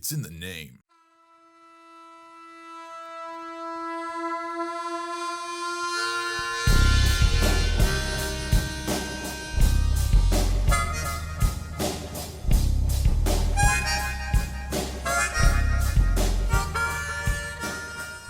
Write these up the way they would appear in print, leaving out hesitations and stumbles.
It's in the name.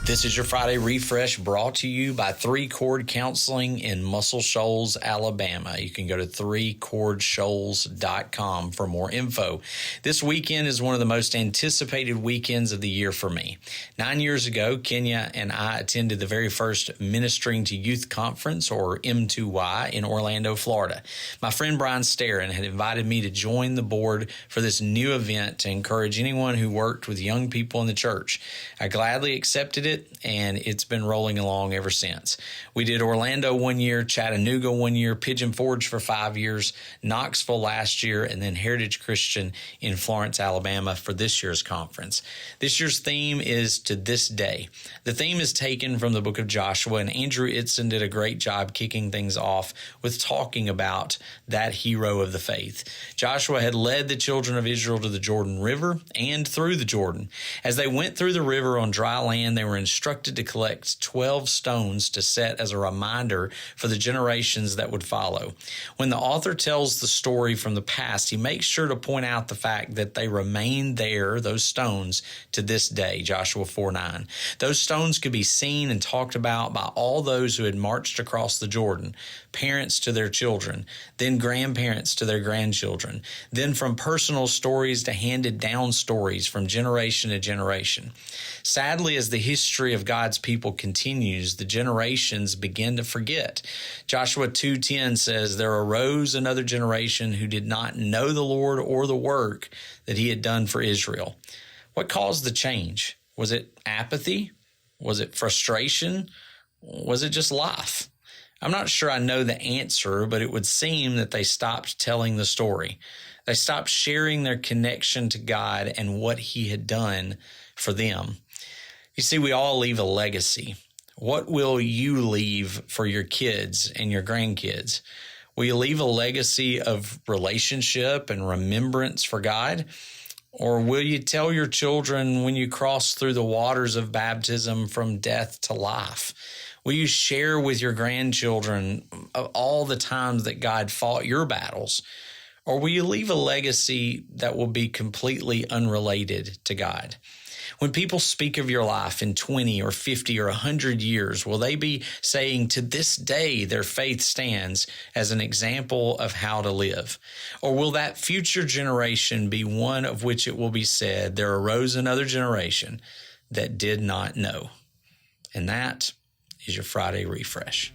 This is your Friday Refresh brought to you by 3 Chord Counseling in Muscle Shoals, Alabama. You can go to 3chordshoals.com for more info. This weekend is one of the most anticipated weekends of the year for me. 9 years ago, Kenya and I attended the very first Ministering to Youth Conference, or M2Y, in Orlando, Florida. My friend Brian Staron had invited me to join the board for this new event to encourage anyone who worked with young people in the church. I gladly accepted it, and it's been rolling along ever since. We did Orlando 1 year, Chattanooga 1 year, Pigeon Forge for 5 years, Knoxville last year, and then Heritage Christian in Florence, Alabama for this year's conference. This year's theme is To This Day. The theme is taken from the book of Joshua, and Andrew Itzen did a great job kicking things off with talking about that hero of the faith. Joshua had led the children of Israel to the Jordan River and through the Jordan. As they went through the river on dry land, they were instructed to collect 12 stones to set as a reminder for the generations that would follow. When the author tells the story from the past, he makes sure to point out the fact that they remain there, those stones, to this day, Joshua 4:9. Those stones could be seen and talked about by all those who had marched across the Jordan, parents to their children, then grandparents to their grandchildren, then from personal stories to handed down stories from generation to generation. Sadly, as the history of God's people continues, the generations begin to forget. Joshua 2:10 says, "There arose another generation who did not know the Lord or the work that he had done for Israel." What caused the change? Was it apathy? Was it frustration? Was it just life? I'm not sure I know the answer, but it would seem that they stopped telling the story. They stopped sharing their connection to God and what he had done for them. You see, we all leave a legacy. What will you leave for your kids and your grandkids? Will you leave a legacy of relationship and remembrance for God? Or will you tell your children when you cross through the waters of baptism from death to life? Will you share with your grandchildren all the times that God fought your battles? Or will you leave a legacy that will be completely unrelated to God? When people speak of your life in 20 or 50 or 100 years, will they be saying to this day their faith stands as an example of how to live? Or will that future generation be one of which it will be said, there arose another generation that did not know? And that is your Friday Refresh.